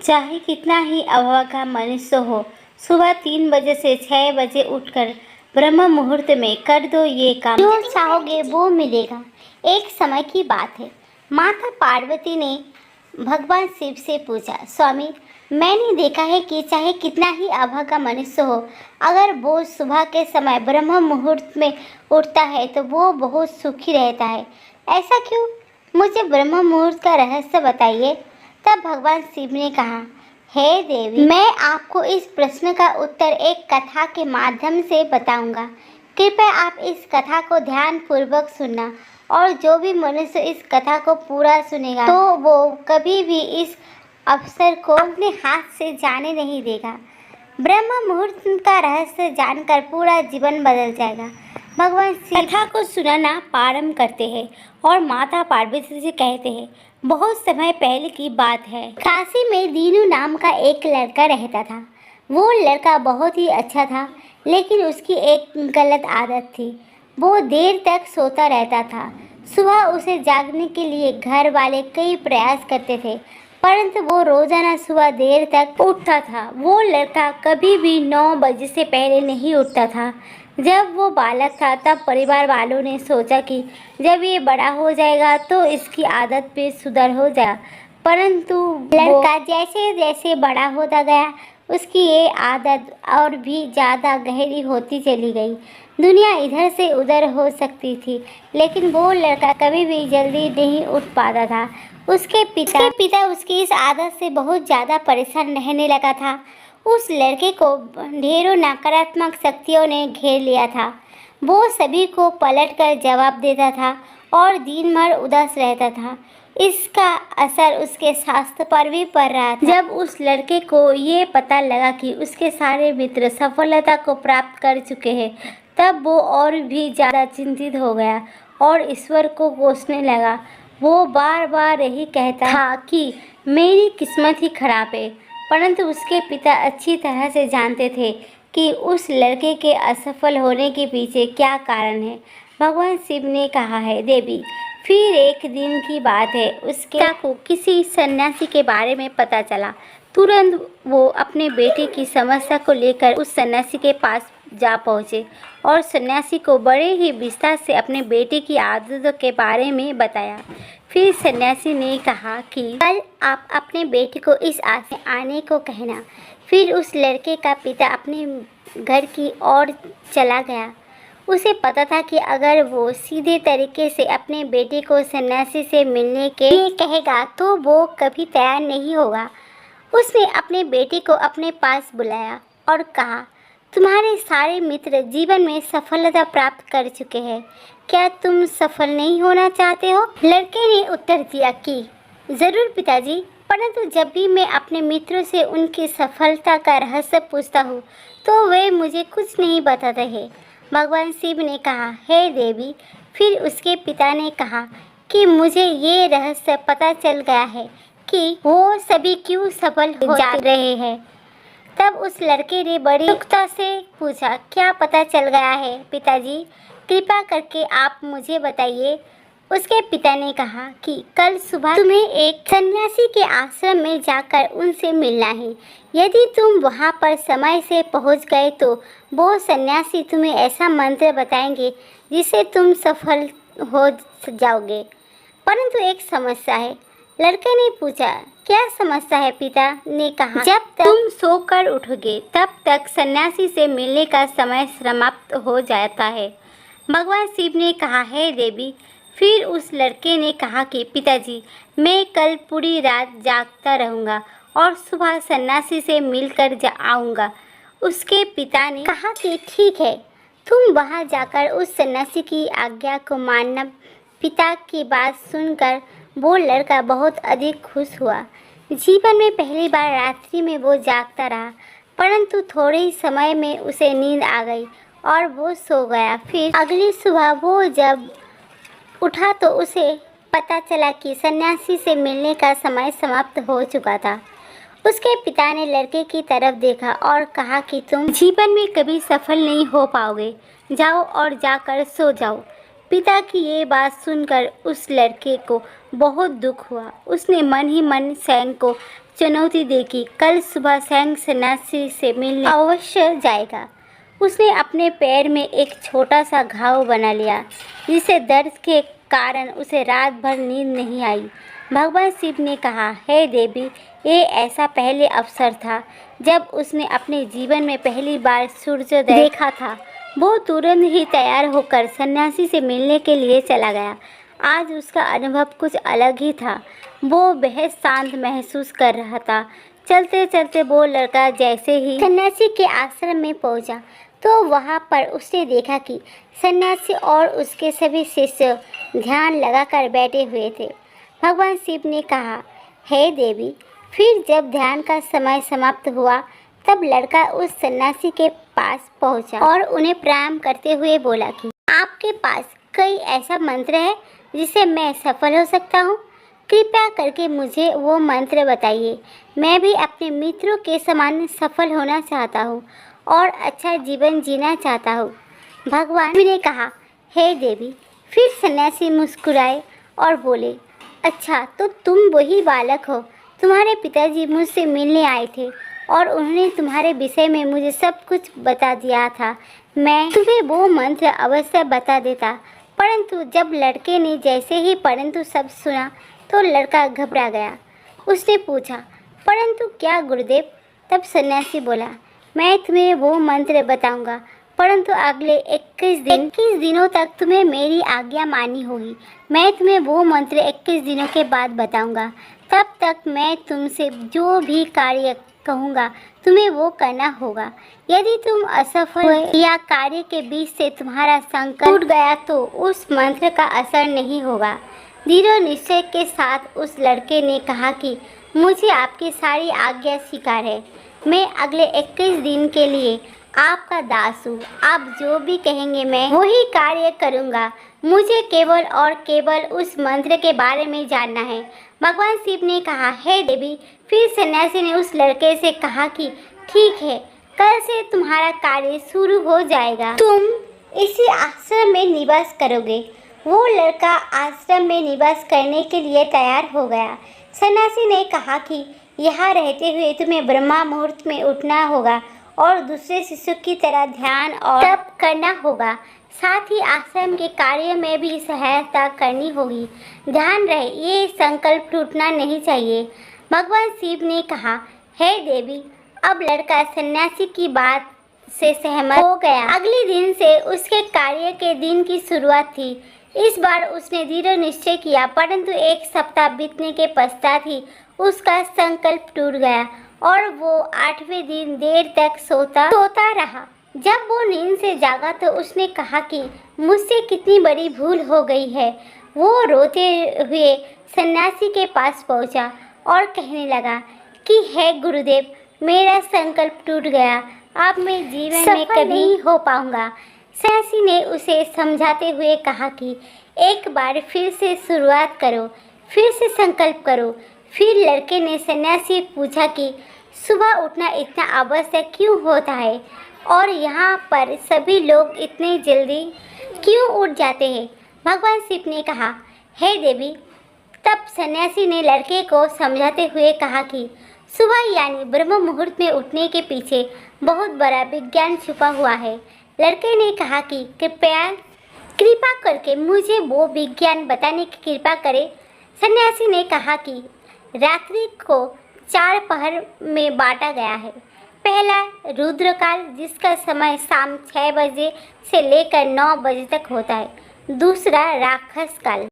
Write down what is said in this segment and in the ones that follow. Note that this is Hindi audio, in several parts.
चाहे कितना ही अभागा मनुष्य हो, सुबह 3 बजे से 6 बजे उठकर ब्रह्म मुहूर्त में कर दो ये काम, जो चाहोगे वो मिलेगा। एक समय की बात है, माता पार्वती ने भगवान शिव से पूछा, स्वामी, मैंने देखा है कि चाहे कितना ही अभागा मनुष्य हो, अगर वो सुबह के समय ब्रह्म मुहूर्त में उठता है तो वो बहुत सुखी रहता है। ऐसा क्यों? मुझे ब्रह्म मुहूर्त का रहस्य बताइए। तब भगवान शिव ने कहा, हे देवी, मैं आपको इस प्रश्न का उत्तर एक कथा के माध्यम से बताऊंगा। कृपया आप इस कथा को ध्यान पूर्वक सुनना, और जो भी मनुष्य इस कथा को पूरा सुनेगा तो वो कभी भी इस अवसर को अपने हाथ से जाने नहीं देगा। ब्रह्म मुहूर्त का रहस्य जानकर पूरा जीवन बदल जाएगा। भगवान शिव कथा को सुनाना प्रारंभ करते हैं और माता पार्वती से कहते हैं, बहुत समय पहले की बात है, काशी में दीनू नाम का एक लड़का रहता था। वो लड़का बहुत ही अच्छा था, लेकिन उसकी एक गलत आदत थी। वो देर तक सोता रहता था। सुबह उसे जागने के लिए घर वाले कई प्रयास करते थे, परंतु वो रोजाना सुबह देर तक उठता था। वो लड़का कभी भी 9 बजे से पहले नहीं उठता था। जब वो बालक था तब परिवार वालों ने सोचा कि जब ये बड़ा हो जाएगा तो इसकी आदत पे सुधार हो जाएगा, परंतु लड़का जैसे जैसे बड़ा होता गया उसकी ये आदत और भी ज़्यादा गहरी होती चली गई। दुनिया इधर से उधर हो सकती थी, लेकिन वो लड़का कभी भी जल्दी नहीं उठ पाता था। उसके पिता उसकी इस आदत से बहुत ज़्यादा परेशान रहने लगा था। उस लड़के को ढेरों नकारात्मक शक्तियों ने घेर लिया था। वो सभी को पलटकर जवाब देता था और दिन भर उदास रहता था। इसका असर उसके स्वास्थ्य पर भी पड़ रहा था। जब उस लड़के को ये पता लगा कि उसके सारे मित्र सफलता को प्राप्त कर चुके हैं, तब वो और भी ज़्यादा चिंतित हो गया और ईश्वर को कोसने लगा। वो बार बार यही कहता था कि मेरी किस्मत ही खराब है, परंतु उसके पिता अच्छी तरह से जानते थे कि उस लड़के के असफल होने के पीछे क्या कारण है। भगवान शिव ने कहा है, देवी, फिर एक दिन की बात है, उसके पिता को किसी सन्यासी के बारे में पता चला। तुरंत वो अपने बेटे की समस्या को लेकर उस सन्यासी के पास जा पहुँचे और सन्यासी को बड़े ही विस्तार से अपने बेटे की आदतों के बारे में बताया। फिर सन्यासी ने कहा कि कल आप अपने बेटे को इस आश्रम में आने को कहना। फिर उस लड़के का पिता अपने घर की ओर चला गया। उसे पता था कि अगर वो सीधे तरीके से अपने बेटे को सन्यासी से मिलने के लिए कहेगा तो वो कभी तैयार नहीं होगा। उसने अपने बेटे को अपने पास बुलाया और कहा, तुम्हारे सारे मित्र जीवन में सफलता प्राप्त कर चुके हैं, क्या तुम सफल नहीं होना चाहते हो? लड़के ने उत्तर दिया कि ज़रूर पिताजी, परंतु जब भी मैं अपने मित्रों से उनकी सफलता का रहस्य पूछता हूँ तो वे मुझे कुछ नहीं बताते हैं। भगवान शिव ने कहा, हे देवी, फिर उसके पिता ने कहा कि मुझे ये रहस्य पता चल गया है कि वो सभी क्यों सफल हो जा रहे हैं। तब उस लड़के ने बड़ी उत्सुकता से पूछा, क्या पता चल गया है पिताजी? कृपा करके आप मुझे बताइए। उसके पिता ने कहा कि कल सुबह तुम्हें एक सन्यासी के आश्रम में जाकर उनसे मिलना है। यदि तुम वहां पर समय से पहुंच गए तो वो सन्यासी तुम्हें ऐसा मंत्र बताएंगे जिससे तुम सफल हो जाओगे। परंतु एक समस्या है। लड़के ने पूछा, क्या समस्या है? पिता ने कहा, जब तक तुम सोकर उठोगे तब तक सन्यासी से मिलने का समय समाप्त हो जाता है। भगवान शिव ने कहा, हे देवी। फिर उस लड़के ने कहा कि पिताजी, मैं कल पूरी रात जागता रहूँगा और सुबह सन्यासी से मिलकर आऊँगा। उसके पिता ने कहा कि ठीक है, तुम वहाँ जाकर उस सन्यासी की आज्ञा को मानना। पिता की बात सुनकर वो लड़का बहुत अधिक खुश हुआ। जीवन में पहली बार रात्रि में वो जागता रहा, परंतु थोड़े ही समय में उसे नींद आ गई और वो सो गया। फिर अगली सुबह वो जब उठा तो उसे पता चला कि सन्यासी से मिलने का समय समाप्त हो चुका था। उसके पिता ने लड़के की तरफ देखा और कहा कि तुम जीवन में कभी सफल नहीं हो पाओगे, जाओ और जाकर सो जाओ। पिता की ये बात सुनकर उस लड़के को बहुत दुख हुआ। उसने मन ही मन स्वयं को चुनौती दी कि कल सुबह स्वयं सन्यासी से मिलने अवश्य जाएगा। उसने अपने पैर में एक छोटा सा घाव बना लिया, जिससे दर्द के कारण उसे रात भर नींद नहीं आई। भगवान शिव ने कहा, हे देवी, ये ऐसा पहले अवसर था जब उसने अपने जीवन में पहली बार सूर्योदय देखा था। वो तुरंत ही तैयार होकर सन्यासी से मिलने के लिए चला गया। आज उसका अनुभव कुछ अलग ही था। वो बेहद शांत महसूस कर रहा था। चलते चलते वो लड़का जैसे ही सन्यासी के आश्रम में पहुंचा, तो वहां पर उसने देखा कि सन्यासी और उसके सभी शिष्य ध्यान लगाकर बैठे हुए थे। भगवान शिव ने कहा, हे देवी। फिर जब ध्यान का समय समाप्त हुआ, तब लड़का उस सन्यासी के पास पहुंचा और उन्हें प्रणाम करते हुए बोला कि आपके पास कोई ऐसा मंत्र है जिससे मैं सफल हो सकता हूँ? कृपया करके मुझे वो मंत्र बताइए। मैं भी अपने मित्रों के समान सफल होना चाहता हूँ और अच्छा जीवन जीना चाहता हूँ। भगवान ने कहा, हे देवी। फिर सन्यासी मुस्कुराए और बोले, अच्छा, तो तुम वही बालक हो। तुम्हारे पिताजी मुझसे मिलने आए थे और उन्होंने तुम्हारे विषय में मुझे सब कुछ बता दिया था। मैं तुम्हें वो मंत्र अवश्य बता देता, परंतु जब लड़के ने जैसे ही परंतु शब्द सुना तो लड़का घबरा गया। उसने पूछा, परंतु क्या गुरुदेव? तब सन्यासी बोला, मैं तुम्हें वो मंत्र बताऊंगा, परंतु अगले 21 दिनों तक तुम्हें मेरी आज्ञा माननी होगी। मैं तुम्हें वो मंत्र 21 दिनों के बाद बताऊंगा। तब तक मैं तुमसे जो भी कार्य कहूँगा तुम्हें वो करना होगा। यदि तुम असफल हुए या कार्य के बीच से तुम्हारा संकल्प टूट गया तो उस मंत्र का असर नहीं होगा। दृढ़ निश्चय के साथ उस लड़के ने कहा कि मुझे आपकी सारी आज्ञा स्वीकार है। मैं अगले 21 दिन के लिए आपका दास हूँ। आप जो भी कहेंगे मैं वही कार्य करूँगा। मुझे केवल और केवल उस मंत्र के बारे में जानना है। भगवान शिव ने कहा, हे देवी। फिर सन्यासी ने उस लड़के से कहा कि ठीक है, कल से तुम्हारा कार्य शुरू हो जाएगा। तुम इसी आश्रम में निवास करोगे। वो लड़का आश्रम में निवास करने के लिए तैयार हो गया। सन्यासी ने कहा कि यहाँ रहते हुए तुम्हें ब्रह्मा मुहूर्त में उठना होगा और दूसरे शिष्यों की तरह ध्यान और तप करना होगा। साथ ही आश्रम के कार्य में भी सहायता करनी होगी। ध्यान रहे, ये संकल्प टूटना नहीं चाहिए। भगवान शिव ने कहा, हे देवी। अब लड़का सन्यासी की बात से सहमत हो गया। अगले दिन से उसके कार्य के दिन की शुरुआत थी। इस बार उसने दृढ़ निश्चय किया, परंतु एक सप्ताह बीतने के पश्चात ही उसका संकल्प टूट गया और वो 8वें दिन देर तक सोता रहा। जब वो नींद से जागा तो उसने कहा कि मुझसे कितनी बड़ी भूल हो गई है। वो रोते हुए सन्यासी के पास पहुंचा और कहने लगा कि हे गुरुदेव, मेरा संकल्प टूट गया। अब मैं जीवन में कभी नहीं हो पाऊंगा। सन्यासी ने उसे समझाते हुए कहा कि एक बार फिर से शुरुआत करो, फिर से संकल्प करो। फिर लड़के ने सन्यासी पूछा कि सुबह उठना इतना आवश्यक क्यों होता है और यहाँ पर सभी लोग इतने जल्दी क्यों उठ जाते हैं? भगवान शिव ने कहा, हे देवी। तब सन्यासी ने लड़के को समझाते हुए कहा कि सुबह यानी ब्रह्म मुहूर्त में उठने के पीछे बहुत बड़ा विज्ञान छुपा हुआ है। लड़के ने कहा कि कृपा करके मुझे वो विज्ञान बताने की कृपा करें। सन्यासी ने कहा कि रात्रि को 4 पहर में बांटा गया है। पहला रुद्रकाल, जिसका समय शाम 6 बजे से लेकर 9 बजे तक होता है। दूसरा राक्षस काल,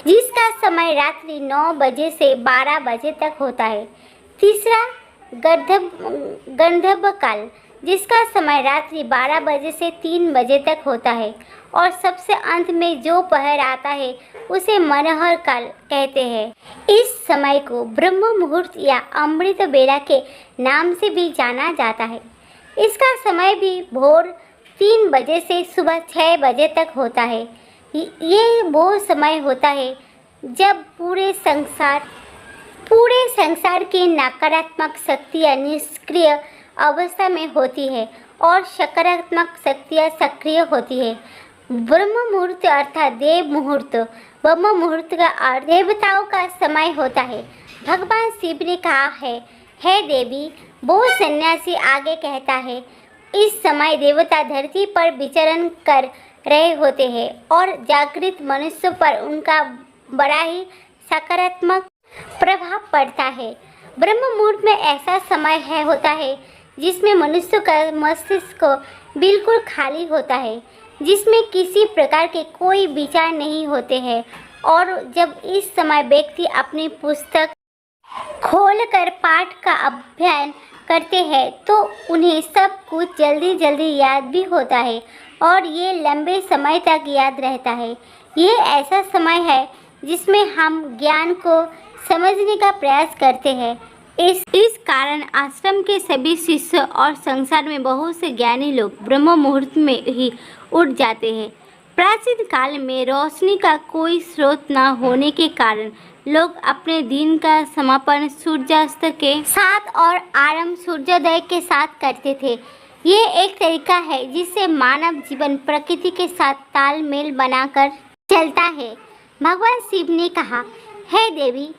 जिसका समय रात्रि 9 बजे से 12 बजे तक होता है। तीसरा गंधर्व काल, जिसका समय रात्रि 12 बजे से 3 बजे तक होता है। और सबसे अंत में जो पहर आता है उसे मनोहर काल कहते हैं। इस समय को ब्रह्म मुहूर्त या अमृत बेला के नाम से भी जाना जाता है। इसका समय भी भोर 3 बजे से सुबह 6 बजे तक होता है। ये वो समय होता है जब पूरे संसार की नकारात्मक शक्तियाँ निष्क्रिय अवस्था में होती है और सकारात्मक शक्तियाँ सक्रिय होती है। ब्रह्म मुहूर्त अर्थात देव मुहूर्त, ब्रह्म मुहूर्त का अर्थ देवताओं का समय होता है। भगवान शिव ने कहा है, हे देवी, वो सन्यासी आगे कहता है, इस समय देवता धरती पर विचरण कर रहे होते हैं और जागृत मनुष्य पर उनका बड़ा ही सकारात्मक प्रभाव पड़ता है। ब्रह्म मुहूर्त में ऐसा समय होता है जिसमें मनुष्य का मस्तिष्क बिल्कुल खाली होता है, जिसमें किसी प्रकार के कोई विचार नहीं होते हैं, और जब इस समय व्यक्ति अपनी पुस्तक खोलकर पाठ का अध्ययन करते हैं तो उन्हें सब कुछ जल्दी जल्दी याद भी होता है और ये लंबे समय तक याद रहता है। ये ऐसा समय है जिसमें हम ज्ञान को समझने का प्रयास करते हैं। इस कारण आश्रम के सभी शिष्य और संसार में बहुत से ज्ञानी लोग ब्रह्म मुहूर्त में ही उठ जाते हैं। प्राचीन काल में रोशनी का कोई स्रोत न होने के कारण लोग अपने दिन का समापन सूर्यास्त के साथ और आरंभ सूर्योदय के साथ करते थे। ये एक तरीका है जिससे मानव जीवन प्रकृति के साथ तालमेल बनाकर चलता है। भगवान शिव ने कहा, हे देवी।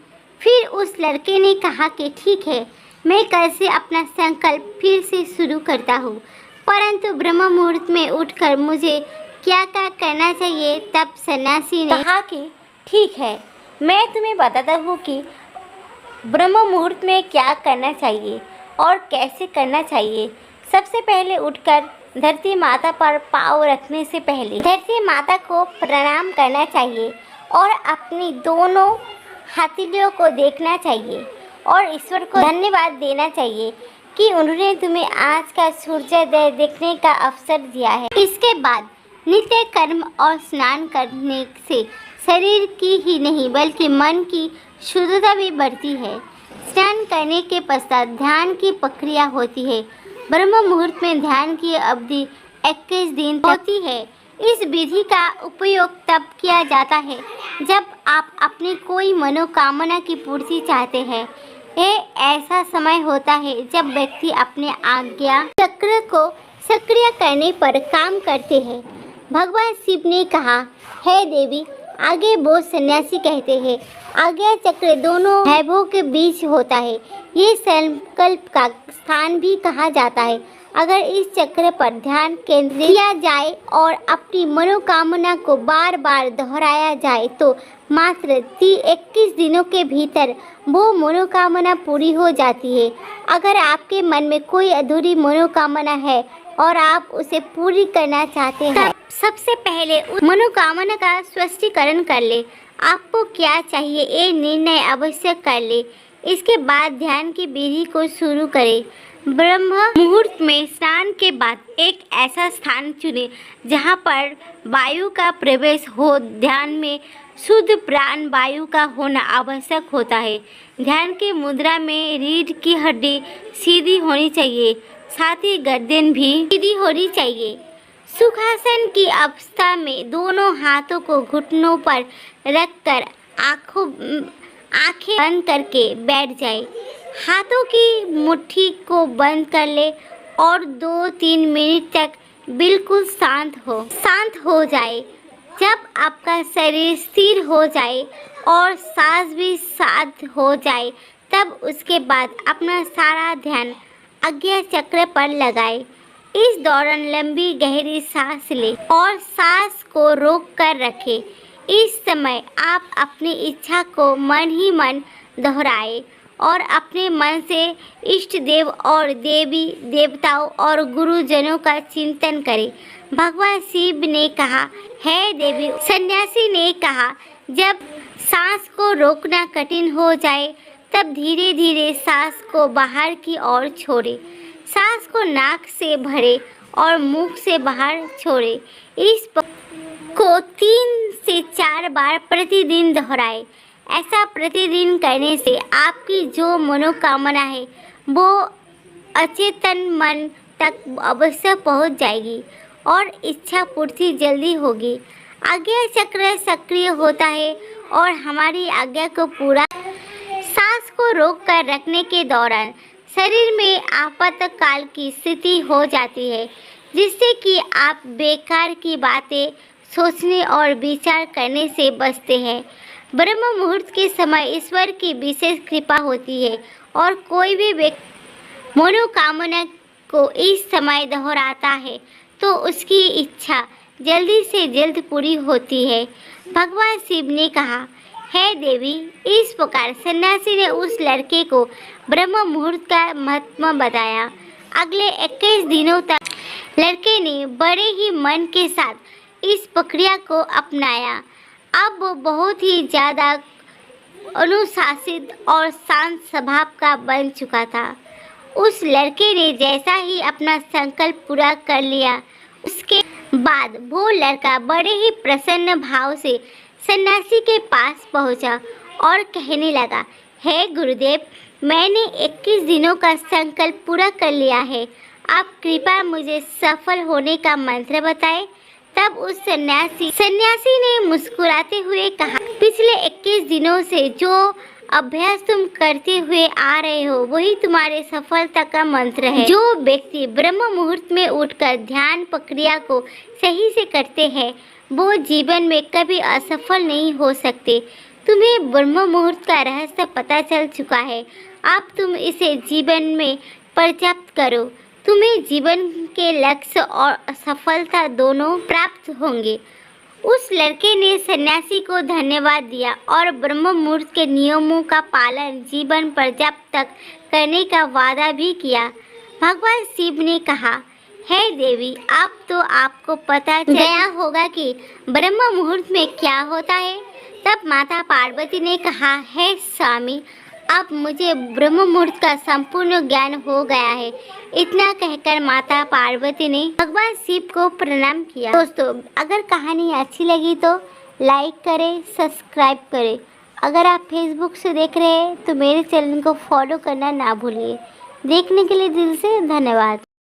फिर उस लड़के ने कहा कि ठीक है, मैं कल से अपना संकल्प फिर से शुरू करता हूँ, परंतु ब्रह्म मुहूर्त में उठकर मुझे क्या क्या करना चाहिए। तब सन्यासी ने कहा कि ठीक है, मैं तुम्हें बताता हूँ कि ब्रह्म मुहूर्त में क्या करना चाहिए और कैसे करना चाहिए। सबसे पहले उठकर धरती माता पर पाँव रखने से पहले धरती माता को प्रणाम करना चाहिए और अपनी दोनों हथेलियों को देखना चाहिए और ईश्वर को धन्यवाद देना चाहिए कि उन्होंने तुम्हें आज का सूर्योदय देखने का अवसर दिया है। इसके बाद नित्य कर्म और स्नान करने से शरीर की ही नहीं बल्कि मन की शुद्धता भी बढ़ती है। स्नान करने के पश्चात ध्यान की प्रक्रिया होती है। ब्रह्म मुहूर्त में ध्यान की अवधि 21 दिन होती है। इस विधि का उपयोग तब किया जाता है जब आप अपनी कोई मनोकामना की पूर्ति चाहते हैं। ये ऐसा समय होता है जब व्यक्ति अपने आज्ञा चक्र को सक्रिय करने पर काम करते हैं। भगवान शिव ने कहा, हे देवी। आगे वो सन्यासी कहते हैं, आज्ञा चक्र दोनों भैभों के बीच होता है। ये संकल्प का स्थान भी कहा जाता है। अगर इस चक्र पर ध्यान केंद्रित किया जाए और अपनी मनोकामना को बार बार दोहराया जाए तो मात्र 21 दिनों के भीतर वो मनोकामना पूरी हो जाती है। अगर आपके मन में कोई अधूरी मनोकामना है और आप उसे पूरी करना चाहते हैं, सबसे पहले उस मनोकामना का स्पष्टीकरण कर ले। आपको क्या चाहिए ये निर्णय अवश्य कर ले। इसके बाद ध्यान की विधि को शुरू करें। ब्रह्म मुहूर्त में स्नान के बाद एक ऐसा स्थान चुनें जहां पर वायु का प्रवेश हो। ध्यान में शुद्ध प्राण वायु का होना आवश्यक होता है। ध्यान की मुद्रा में रीढ़ की हड्डी सीधी होनी चाहिए, साथ ही गर्दन भी सीधी होनी चाहिए। सुखासन की अवस्था में दोनों हाथों को घुटनों पर रखकर आंखें बंद करके बैठ जाए। हाथों की मुट्ठी को बंद कर ले और 2-3 मिनट तक बिल्कुल शांत हो जाए। जब आपका शरीर स्थिर हो जाए और सांस भी शांत हो जाए, तब उसके बाद अपना सारा ध्यान आज्ञा चक्र पर लगाए। इस दौरान लंबी गहरी सांस ले और सांस को रोक कर रखें। इस समय आप अपनी इच्छा को मन ही मन दोहराए और अपने मन से इष्ट देव और देवी देवताओं और गुरुजनों का चिंतन करें। भगवान शिव ने कहा, हे देवी। सन्यासी ने कहा, जब सांस को रोकना कठिन हो जाए तब धीरे धीरे सांस को बाहर की ओर छोड़े। सांस को नाक से भरे और मुख से बाहर छोड़े। इस को 3 से 4 बार प्रतिदिन दोहराए। ऐसा प्रतिदिन करने से आपकी जो मनोकामना है वो अचेतन मन तक अवश्य पहुंच जाएगी और इच्छा पूर्ति जल्दी होगी। आज्ञा चक्र सक्रिय होता है और हमारी आज्ञा को पूरा। सांस को रोक कर रखने के दौरान शरीर में आपातकाल की स्थिति हो जाती है, जिससे कि आप बेकार की बातें सोचने और विचार करने से बचते हैं। ब्रह्म मुहूर्त के समय ईश्वर की विशेष कृपा होती है और कोई भी व्यक्ति मनोकामना को इस समय दोहराता है तो उसकी इच्छा जल्दी से जल्द पूरी होती है। भगवान शिव ने कहा, हे देवी, इस प्रकार सन्यासी ने उस लड़के को ब्रह्म मुहूर्त का महत्व बताया। अगले 21 दिनों तक लड़के ने बड़े ही मन के साथ इस प्रक्रिया को अपनाया। अब वो बहुत ही ज़्यादा अनुशासित और शांत स्वभाव का बन चुका था। उस लड़के ने जैसा ही अपना संकल्प पूरा कर लिया, उसके बाद वो लड़का बड़े ही प्रसन्न भाव से सन्यासी के पास पहुंचा और कहने लगा, हे गुरुदेव, मैंने 21 दिनों का संकल्प पूरा कर लिया है। आप कृपया मुझे सफल होने का मंत्र बताएं। तब उस सन्यासी ने मुस्कुराते हुए कहा, पिछले 21 दिनों से जो अभ्यास तुम करते हुए आ रहे हो वही तुम्हारे सफलता का मंत्र है। जो व्यक्ति ब्रह्म मुहूर्त में उठकर ध्यान प्रक्रिया को सही से करते हैं वो जीवन में कभी असफल नहीं हो सकते। तुम्हें ब्रह्म मुहूर्त का रहस्य पता चल चुका है। अब तुम इसे जीवन में पर्याप्त करो। तुम्हें जीवन के लक्ष्य और सफलता दोनों प्राप्त होंगे। उस लड़के ने सन्यासी को धन्यवाद दिया और ब्रह्म मुहूर्त के नियमों का पालन जीवन पर्याप्त तक करने का वादा भी किया। भगवान शिव ने कहा, हे देवी, अब तो आपको पता चल गया होगा कि ब्रह्म मुहूर्त में क्या होता है। तब माता पार्वती ने कहा, हे स्वामी, अब मुझे ब्रह्म मुहूर्त का संपूर्ण ज्ञान हो गया है। इतना कहकर माता पार्वती ने भगवान शिव को प्रणाम किया। दोस्तों, अगर कहानी अच्छी लगी तो लाइक करें, सब्सक्राइब करें। अगर आप फेसबुक से देख रहे हैं तो मेरे चैनल को फॉलो करना ना भूलिए। देखने के लिए दिल से धन्यवाद।